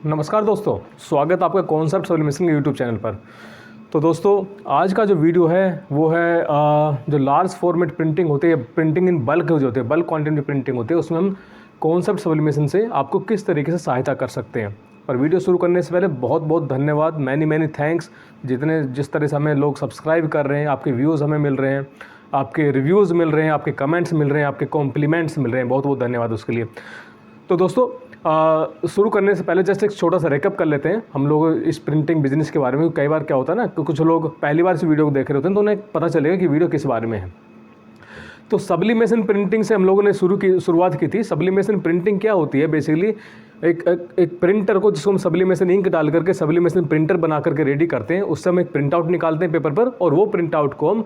नमस्कार दोस्तों, स्वागत आपका कॉन्सेप्ट सब्लिमेशन के यूट्यूब चैनल पर। तो दोस्तों, आज का जो वीडियो है वो है जो लार्ज फॉर्मेट प्रिंटिंग होती है, प्रिंटिंग इन बल्क जो होती है, बल्क क्वांटिटी में प्रिंटिंग होती है, उसमें हम कॉन्सेप्ट सब्लिमेशन से आपको किस तरीके से सहायता कर सकते हैं। और वीडियो शुरू करने से पहले बहुत बहुत धन्यवाद, मैनी थैंक्स। जिस तरह से हमें लोग सब्सक्राइब कर रहे हैं, आपके व्यूज़ हमें मिल रहे हैं, आपके रिव्यूज़ मिल रहे हैं, आपके कमेंट्स मिल रहे हैं, आपके कॉम्प्लीमेंट्स मिल रहे हैं, बहुत बहुत धन्यवाद उसके लिए। तो दोस्तों, शुरू करने से पहले जस्ट एक छोटा सा रेकअप कर लेते हैं हम लोग इस प्रिंटिंग बिजनेस के बारे में। कई बार क्या होता है ना कि कुछ लोग पहली बार इस वीडियो को देख रहे होते हैं तो उन्हें पता चलेगा कि वीडियो किस बारे में है। तो सब्लिमेशन प्रिंटिंग से हम लोगों ने शुरुआत की थी। सब्लिमेशन प्रिंटिंग क्या होती है? बेसिकली एक प्रिंटर को, जिसको हम सब्लिमेशन इंक डाल करके सब्लिमेशन प्रिंटर बना करके रेडी करते हैं, उससे हम एक प्रिंट आउट निकालते हैं पेपर पर, और वो प्रिंट आउट को हम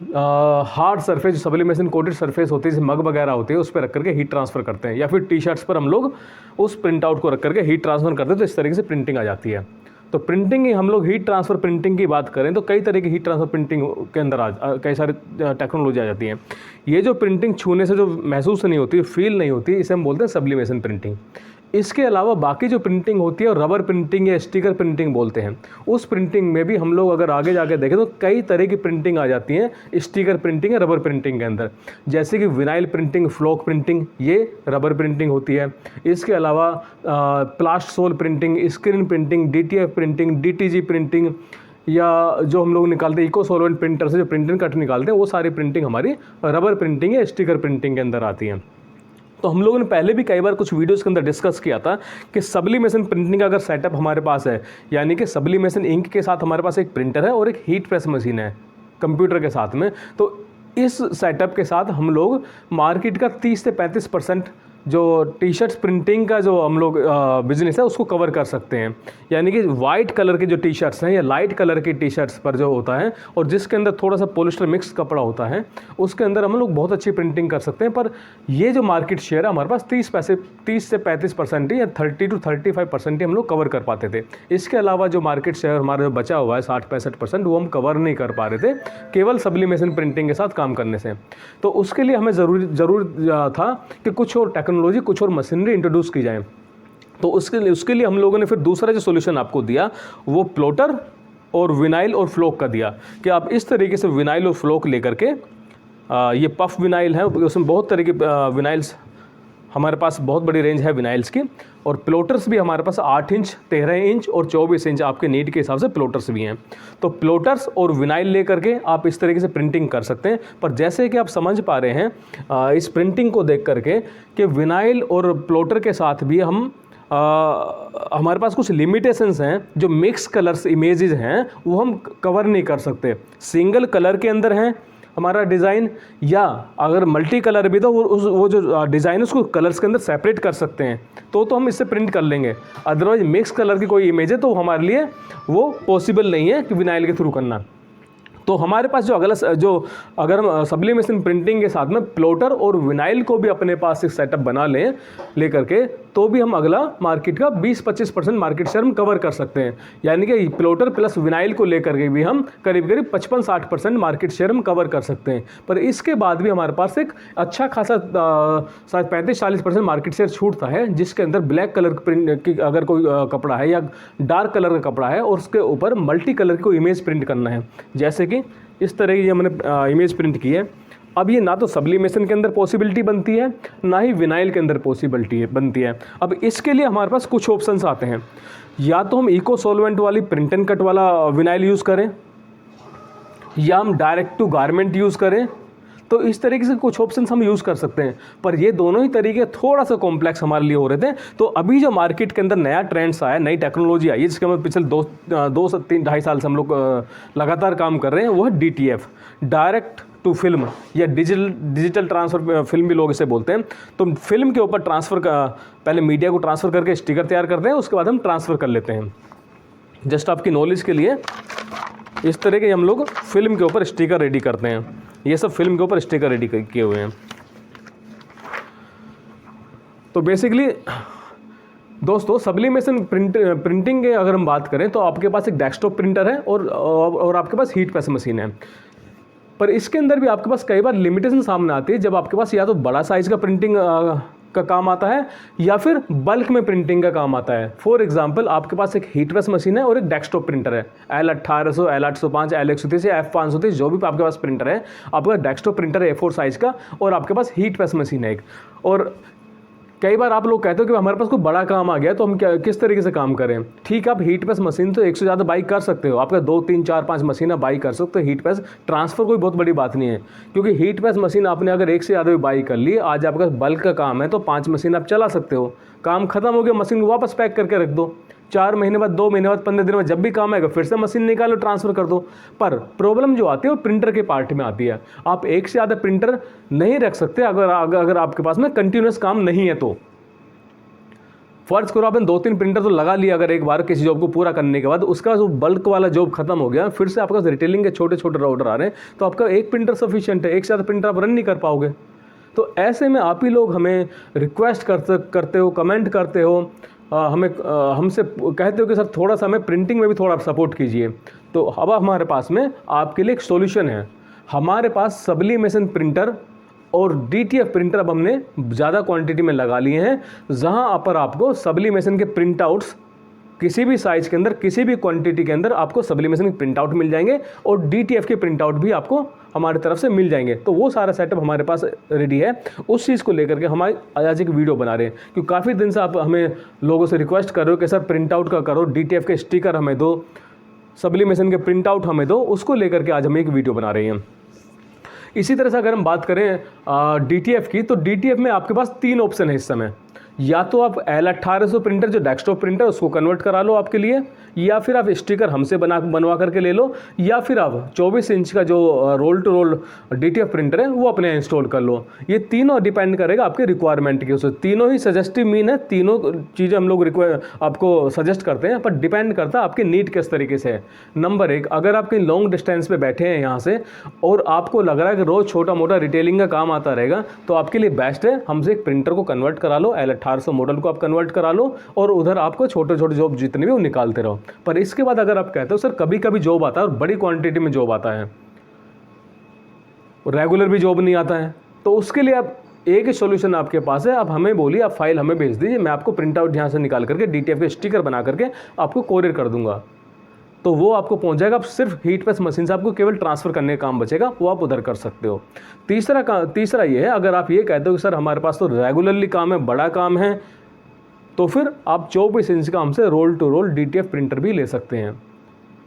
हार्ड सरफेस, जो सब्लिमेशन कोटेड सरफेस होती है, जैसे मग वगैरह होती है, उस पर रख करके हीट ट्रांसफ़र करते हैं, या फिर टी शर्ट्स पर हम लोग उस प्रिंट आउट को रख करके हीट ट्रांसफ़र करते हैं। तो इस तरीके से प्रिंटिंग आ जाती है। तो प्रिंटिंग, हम लोग हीट ट्रांसफ़र प्रिंटिंग की बात करें तो कई तरह की हीट ट्रांसफ़र प्रिंटिंग के अंदर कई सारी टेक्नोलॉजी आ जाती है। ये जो प्रिंटिंग छूने से जो महसूस नहीं होती, फील नहीं होती, इसे हम बोलते हैं सब्लिमेशन प्रिंटिंग। इसके अलावा बाकी जो प्रिंटिंग होती है, और रबर प्रिंटिंग या स्टिकर प्रिंटिंग बोलते हैं, उस प्रिंटिंग में भी हम लोग अगर आगे जाके देखें तो कई तरह की प्रिंटिंग आ जाती हैं स्टिकर प्रिंटिंग या रबर प्रिंटिंग के अंदर। जैसे कि विनाइल प्रिंटिंग, फ्लोक प्रिंटिंग, ये रबर प्रिंटिंग होती है। इसके अलावा plastisol printing, screen printing, DTF printing, DTG printing, या जो हम लोग निकालते हैं इको सॉल्वेंट प्रिंटर से जो प्रिंटिंग कट निकालते हैं, वो सारी प्रिंटिंग हमारी रबर प्रिंटिंग या स्टिकर प्रिंटिंग के अंदर आती हैं। तो हम लोगों ने पहले भी कई बार कुछ वीडियोस के अंदर डिस्कस किया था कि सब्लिमेशन प्रिंटिंग का अगर सेटअप हमारे पास है, यानी कि सब्लिमेशन इंक के साथ हमारे पास एक प्रिंटर है और एक हीट प्रेस मशीन है कंप्यूटर के साथ में, तो इस सेटअप के साथ हम लोग मार्केट का 30 से 35% जो टी शर्ट्स प्रिंटिंग का जो हम लोग बिजनेस है उसको कवर कर सकते हैं। यानी कि वाइट कलर की जो टी शर्ट्स हैं या लाइट कलर की टी शर्ट्स पर जो होता है, और जिसके अंदर थोड़ा सा पॉलिस्टर मिक्स कपड़ा होता है, उसके अंदर हम लोग बहुत अच्छी प्रिंटिंग कर सकते हैं। पर ये जो मार्केट शेयर है हमारे पास 30 से 35% ही, या 30 to 35% ही हम लोग कवर कर पाते थे। इसके अलावा जो मार्केट शेयर हमारा जो बचा हुआ है 60-65%, वो हम कवर नहीं कर पा रहे थे केवल सब्लिमेशन प्रिंटिंग के साथ काम करने से। तो उसके लिए हमें ज़रूर था कि कुछ और टेक्नोलॉजी, कुछ और मशीनरी इंट्रोड्यूस की जाए। तो उसके लिए हम लोगों ने फिर दूसरा जो सॉल्यूशन आपको दिया वो प्लोटर और विनाइल और फ्लोक का दिया, कि आप इस तरीके से विनाइल और फ्लोक लेकर के, ये पफ विनाइल है, उसमें बहुत तरह के विनाइल्स हमारे पास, बहुत बड़ी रेंज है विनाइल्स की, और प्लोटर्स भी हमारे पास 8 इंच, 13 इंच और 24 इंच आपके नीड के हिसाब से प्लोटर्स भी हैं। तो प्लोटर्स और विनाइल लेकर के आप इस तरीके से प्रिंटिंग कर सकते हैं। पर जैसे कि आप समझ पा रहे हैं इस प्रिंटिंग को देख करके कि विनाइल और प्लोटर के साथ भी हमारे पास कुछ लिमिटेशंस हैं। जो मिक्स कलर्स इमेजेस हैं वो हम कवर नहीं कर सकते। सिंगल कलर के अंदर हैं हमारा डिज़ाइन, या अगर मल्टी कलर भी, तो वो जो डिज़ाइन है उसको कलर्स के अंदर सेपरेट कर सकते हैं, तो हम इससे प्रिंट कर लेंगे। अदरवाइज मिक्स कलर की कोई इमेज है तो हमारे लिए वो पॉसिबल नहीं है कि विनाइल के थ्रू करना। तो हमारे पास अगर हम सब्लिमेशन प्रिंटिंग के साथ में प्लोटर और विनाइल को भी अपने पास एक सेटअप बना ले करके, तो भी हम अगला मार्केट का 20-25% मार्केट शेयर हम कवर कर सकते हैं। यानी कि प्लोटर प्लस विनाइल को लेकर के भी हम करीब 55-60% मार्केट शेयर हम कवर कर सकते हैं। पर इसके बाद भी हमारे पास एक अच्छा खासा 35-40% मार्केट शेयर छूटता है, जिसके अंदर ब्लैक कलर प्रिंट की अगर कोई कपड़ा है या डार्क कलर का कपड़ा है और उसके ऊपर मल्टी कलर की कोई इमेज प्रिंट करना है, जैसे कि इस तरह की हमने इमेज प्रिंट की है। अब ये ना तो सब्लिमेशन के अंदर पॉसिबिलिटी बनती है, ना ही विनाइल के अंदर पॉसिबिलिटी बनती है। अब इसके लिए हमारे पास कुछ ऑप्शंस आते हैं। या तो हम इको सॉल्वेंट वाली प्रिंट एंड कट वाला विनाइल यूज़ करें, या हम डायरेक्ट टू गारमेंट यूज़ करें। तो इस तरीके से कुछ ऑप्शंस हम यूज़ कर सकते हैं। पर ये दोनों ही तरीके थोड़ा सा कॉम्प्लेक्स हमारे लिए हो रहे थे। तो अभी जो मार्केट के अंदर नया ट्रेंड्स आया, नई टेक्नोलॉजी आई है, जिसके हम पिछले 2 से 3-2.5 साल से हम लोग लगातार काम कर रहे हैं, वो है DTF, डायरेक्ट टू फिल्म, या डिजिटल ट्रांसफ़र फिल्म भी लोग इसे बोलते हैं। तो फिल्म के ऊपर ट्रांसफ़र का, पहले मीडिया को ट्रांसफ़र करके स्टिकर तैयार करते हैं, उसके बाद हम ट्रांसफ़र कर लेते हैं। जस्ट आपकी नॉलेज के लिए, इस तरह के हम लोग फिल्म के ऊपर स्टिकर रेडी करते हैं। ये सब फिल्म के ऊपर स्टिकर रेडी किए हुए हैं। तो बेसिकली दोस्तों, सब्लिमेशन प्रिंटिंग के अगर हम बात करें तो आपके पास एक डेस्कटॉप प्रिंटर है और आपके पास हीट प्रेस मशीन है। पर इसके अंदर भी आपके पास कई बार लिमिटेशन सामने आती है, जब आपके पास या तो बड़ा साइज़ का प्रिंटिंग का काम आता है या फिर बल्क में प्रिंटिंग का काम आता है। फॉर एग्जांपल आपके पास एक हीट प्रेस मशीन है और एक डेस्कटॉप प्रिंटर है, L1800, L805, L130 या F530 जो भी आपके पास प्रिंटर है, आपका डेस्कटॉप प्रिंटर है A4 साइज का और आपके पास हीट प्रेस मशीन है एक। और कई बार आप लोग कहते हो कि हमारे पास कोई बड़ा काम आ गया तो हम किस तरीके से काम करें। ठीक है, आप हीट प्रेस मशीन तो 100 से ज़्यादा बाई कर सकते हो, आपका 2 3 4 5 मशीन आप बाई कर सकते हो। हीट प्रेस ट्रांसफ़र कोई बहुत बड़ी बात नहीं है, क्योंकि हीट प्रेस मशीन आपने अगर 1 से ज़्यादा भी बाई कर ली, आज आपका बल्क का काम है तो 5 मशीन आप चला सकते हो। काम खत्म हो गया, मशीन को वापस पैक करके रख दो, 4 महीने बाद, 2 महीने बाद, 15 दिन बाद जब भी काम आएगा फिर से मशीन निकालो, ट्रांसफ़र कर दो। पर प्रॉब्लम जो आती है वो प्रिंटर के पार्ट में आती है। आप 1 से ज़्यादा प्रिंटर नहीं रख सकते अगर आपके पास में कंटिन्यूस काम नहीं है तो। फर्ज करो आपने 2-3 प्रिंटर तो लगा लिया अगर एक बार किसी जॉब को पूरा करने के बाद, उसका जो बल्क वाला जॉब खत्म हो गया, फिर से आपका रिटेलिंग के छोटे छोटे ऑर्डर आ रहे हैं, तो आपका एक प्रिंटर सफिशिएंट है, एक से ज़्यादा प्रिंटर आप रन नहीं कर पाओगे। तो ऐसे में आप ही लोग हमें रिक्वेस्ट करते हो, कमेंट करते हो, हमसे कहते हो कि सर थोड़ा सा हमें प्रिंटिंग में भी थोड़ा सपोर्ट कीजिए। तो अब हमारे पास में आपके लिए एक सॉल्यूशन है। हमारे पास सब्लिमेशन प्रिंटर और DTF प्रिंटर अब हमने ज़्यादा क्वांटिटी में लगा लिए हैं, जहां पर आपको सब्लिमेशन के प्रिंट आउट्स किसी भी साइज़ के अंदर, किसी भी क्वांटिटी के अंदर आपको सब्लिमेशन के प्रिंट आउट मिल जाएंगे और DTF के प्रिंट आउट भी आपको हमारी तरफ से मिल जाएंगे। तो वो सारा सेटअप हमारे पास रेडी है। उस चीज़ को लेकर के हमारे आज एक वीडियो बना रहे हैं, क्योंकि काफ़ी दिन से आप हमें लोगों से रिक्वेस्ट कर रहे हो कि सर प्रिंट आउट का करो, DTF के स्टिकर हमें दो, सब्लिमेशन के प्रिंट आउट हमें दो। उसको लेकर के आज हम एक वीडियो बना रहे हैं। इसी तरह से अगर हम बात करें DTF की, तो DTF में आपके पास 3 ऑप्शन है इस समय। या तो आप L1800 प्रिंटर जो डेस्कटॉप प्रिंटर उसको कन्वर्ट करा लो आपके लिए, या फिर आप स्टिकर हमसे बनवा करके ले लो, या फिर आप 24 इंच का जो roll to roll DTF printer है वो अपने इंस्टॉल कर लो। ये तीनों डिपेंड करेगा आपके रिक्वायरमेंट के उस, तीनों ही सजेस्टिव मीन है, तीनों चीज़ें हम लोग आपको सजेस्ट करते हैं, पर डिपेंड करता है आपके नीड किस तरीके से है। नंबर 1, अगर आप कहीं लॉन्ग डिस्टेंस पे बैठे हैं यहाँ से और आपको लग रहा है कि रोज़ छोटा मोटा रिटेलिंग का काम आता रहेगा, तो आपके लिए बेस्ट है हमसे एक प्रिंटर को कन्वर्ट करा लो, L1800 मॉडल को आप कन्वर्ट करा लो और उधर आपको छोटे छोटे जॉब जितने भी वो निकालते रहो। पर इसके बाद अगर आप कहते हो सर कभी कभी जॉब आता है और बड़ी क्वांटिटी में जॉब आता है, रेगुलर भी जॉब नहीं आता है, तो उसके लिए आप एक ही सॉल्यूशन आपके पास है। आप हमें बोलिए, आप फाइल हमें भेज दीजिए, मैं आपको प्रिंट आउट यहाँ से निकाल करके DTF के स्टिकर बना करके आपको कोरियर कर दूंगा, तो वो आपको पहुंच जाएगा। आप सिर्फ हीट प्रेस मशीन से आपको केवल ट्रांसफ़र करने का काम बचेगा, वो आप उधर कर सकते हो। तीसरा ये है, अगर आप ये कहते हो कि सर हमारे पास तो रेगुलरली काम है, बड़ा काम है, तो फिर आप 24 इंच का हमसे roll to roll DTF printer भी ले सकते हैं।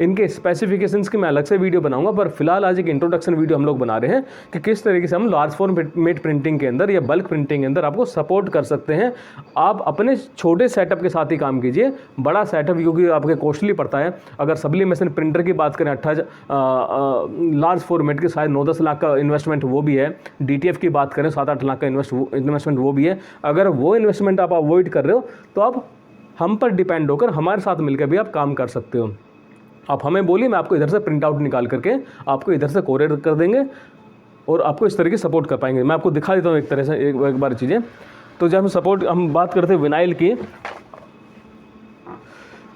इनके स्पेसिफिकेशंस की मैं अलग से वीडियो बनाऊंगा, पर फिलहाल आज एक इंट्रोडक्शन वीडियो हम लोग बना रहे हैं कि किस तरीके से हम लार्ज फॉर्मेट प्रिंटिंग के अंदर या बल्क प्रिंटिंग के अंदर आपको सपोर्ट कर सकते हैं। आप अपने छोटे सेटअप के साथ ही काम कीजिए, बड़ा सेटअप क्योंकि आपके कॉस्टली पड़ता है। अगर सब्लिमेशन प्रिंटर की बात करें, लार्ज फॉर्मेट के शायद 9-10 लाख का इन्वेस्टमेंट वो भी है, DTF की बात करें 7-8 लाख का इन्वेस्टमेंट वो भी है। अगर वो इन्वेस्टमेंट आप अवॉइड कर रहे हो तो आप हम पर डिपेंड होकर हमारे साथ मिलकर भी आप काम कर सकते हो। आप हमें बोलिए, मैं आपको इधर से प्रिंट आउट निकाल करके आपको इधर से कोरियर कर देंगे और आपको इस तरीके से सपोर्ट कर पाएंगे। मैं आपको दिखा देता हूँ एक तरह से एक बार चीज़ें। तो जब हम बात करते हैं विनाइल की,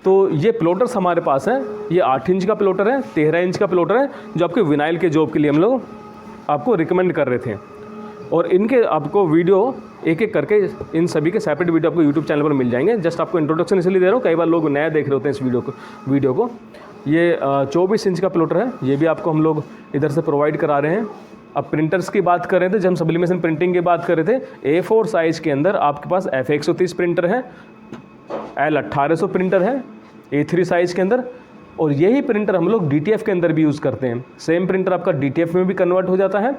तो ये प्लॉटर्स हमारे पास हैं। ये 8 इंच का प्लॉटर है, 13 इंच का प्लॉटर है, जो आपके विनाइल के जॉब के लिए हम लोग आपको रिकमेंड कर रहे थे। और इनके आपको वीडियो एक एक करके इन सभी के सेपरेट वीडियो आपको यूट्यूब चैनल पर मिल जाएंगे। जस्ट आपको इंट्रोडक्शन इसलिए दे रहा हूँ, कई बार लोग नया देख रहे होते हैं इस वीडियो को। ये 24 इंच का प्लॉटर है, ये भी आपको हम लोग इधर से प्रोवाइड करा रहे हैं। अब प्रिंटर्स की बात कर रहे थे, जब हम सब्लिमेशन प्रिंटिंग की बात कर रहे थे, A4 साइज़ के अंदर आपके पास F130 प्रिंटर है, L1800 प्रिंटर है A3 साइज़ के अंदर, और यही प्रिंटर हम लोग DTF के अंदर भी यूज़ करते हैं। सेम प्रिंटर आपका DTF में भी कन्वर्ट हो जाता है।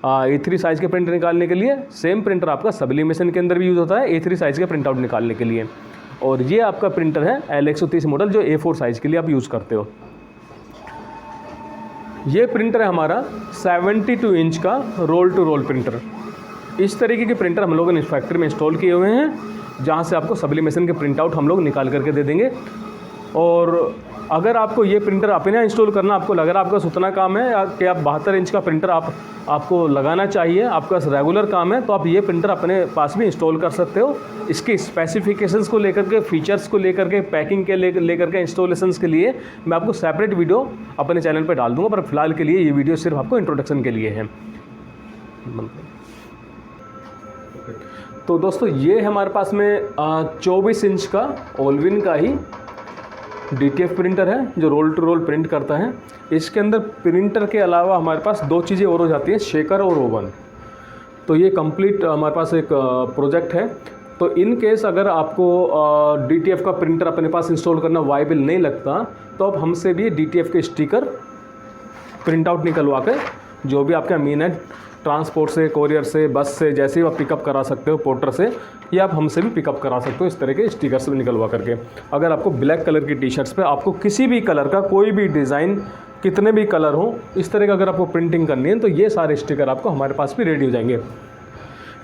A3 साइज़ के प्रिंटर निकालने के लिए सेम प्रिंटर आपका सब्लिमेशन के अंदर भी यूज़ होता है A3 साइज़ के प्रिंट आउट निकालने के लिए। और ये आपका प्रिंटर है L130 मॉडल, जो A4 साइज़ के लिए आप यूज़ करते हो। ये प्रिंटर है हमारा 72 इंच का रोल टू रोल प्रिंटर। इस तरीके के प्रिंटर हम लोगों ने इस फैक्ट्री में इंस्टॉल किए हुए हैं, जहाँ से आपको सब्लिमेशन के प्रिंट आउट हम लोग निकाल करके दे देंगे। और अगर आपको ये प्रिंटर अपने इंस्टॉल करना, आपको लग रहा है आपका उतना काम है कि आप 72 इंच का प्रिंटर आपको लगाना चाहिए, आपका रेगुलर काम है, तो आप ये प्रिंटर अपने पास भी इंस्टॉल कर सकते हो। इसके स्पेसिफिकेशंस को लेकर के, फीचर्स को लेकर के, पैकिंग के लेकर के, इंस्टॉलेशंस के लिए मैं आपको सेपरेट वीडियो अपने चैनल पर डाल दूँगा, पर फिलहाल के लिए ये वीडियो सिर्फ आपको इंट्रोडक्शन के लिए है। तो दोस्तों ये है हमारे पास में 24 इंच का ओलविन का ही DTF प्रिंटर है जो रोल टू रोल प्रिंट करता है। इसके अंदर प्रिंटर के अलावा हमारे पास 2 चीज़ें और हो जाती हैं, शेकर और ओवन। तो ये कंप्लीट हमारे पास एक प्रोजेक्ट है। तो इन केस अगर आपको DTF का प्रिंटर अपने पास इंस्टॉल करना वाइबल नहीं लगता तो आप हमसे भी DTF के स्टिकर प्रिंट आउट निकलवा के जो भी आपका मीन है ट्रांसपोर्ट से, कोरियर से, बस से, जैसे भी आप पिकअप करा सकते हो पोर्टर से, या आप हमसे भी पिकअप करा सकते हो इस तरह के स्टिकर से निकलवा करके। अगर आपको ब्लैक कलर की टी-शर्ट्स पे आपको किसी भी कलर का कोई भी डिज़ाइन, कितने भी कलर हो, इस तरह का अगर आपको प्रिंटिंग करनी है तो ये सारे स्टिकर आपको हमारे पास भी रेडी हो जाएंगे।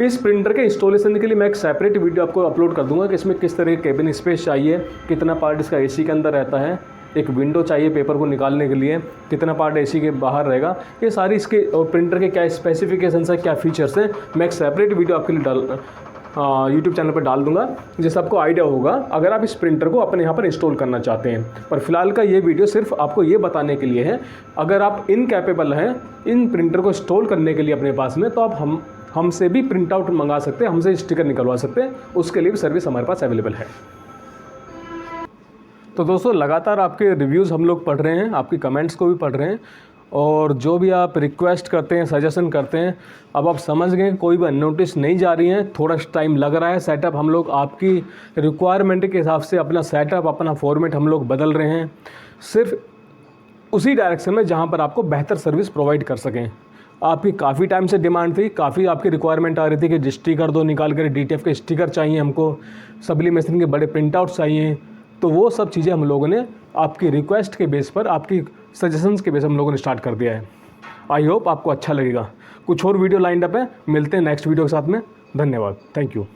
इस प्रिंटर के इंस्टॉलेशन के लिए मैं एक सेपरेट वीडियो आपको अपलोड कर दूंगा कि इसमें किस तरह के केबिन स्पेस चाहिए, कितना पार्ट इसका AC के अंदर रहता है, एक विंडो चाहिए पेपर को निकालने के लिए, कितना पार्ट AC के बाहर रहेगा, ये सारी इसके और प्रिंटर के क्या स्पेसिफिकेशंस है, क्या फीचर्स हैं, मैं एक सेपरेट वीडियो आपके लिए यूट्यूब चैनल पर डाल दूंगा जिससे आपको आइडिया होगा अगर आप इस प्रिंटर को अपने यहाँ पर इंस्टॉल करना चाहते हैं। पर फिलहाल का ये वीडियो सिर्फ आपको ये बताने के लिए है, अगर आप इनकैपेबल हैं इन प्रिंटर को इंस्टॉल करने के लिए अपने पास में, तो आप हमसे भी प्रिंट आउट मंगा सकते हैं, हमसे स्टिकर निकलवा सकते हैं, उसके लिए भी सर्विस हमारे पास अवेलेबल है। तो दोस्तों लगातार आपके रिव्यूज़ हम लोग पढ़ रहे हैं, आपकी कमेंट्स को भी पढ़ रहे हैं, और जो भी आप रिक्वेस्ट करते हैं, सजेशन करते हैं, अब आप समझ गए कोई भी नोटिस नहीं जा रही है, थोड़ा टाइम लग रहा है सेटअप, हम लोग आपकी रिक्वायरमेंट के हिसाब से अपना सेटअप, अपना फॉर्मेट हम लोग बदल रहे हैं, सिर्फ उसी डायरेक्शन में जहाँ पर आपको बेहतर सर्विस प्रोवाइड कर सकें। आपकी काफ़ी टाइम से डिमांड थी, काफ़ी आपकी रिक्वायरमेंट आ रही थी कि स्टिकर दो निकाल कर, DTF के स्टिकर चाहिए हमको, सब्लिमेशन के बड़े प्रिंट आउट चाहिए, तो वो सब चीज़ें हम लोगों ने आपकी रिक्वेस्ट के बेस पर, आपकी सजेशंस के बेस पर हम लोगों ने स्टार्ट कर दिया है। आई होप आपको अच्छा लगेगा। कुछ और वीडियो लाइंड अप है, मिलते हैं नेक्स्ट वीडियो के साथ में। धन्यवाद, थैंक यू।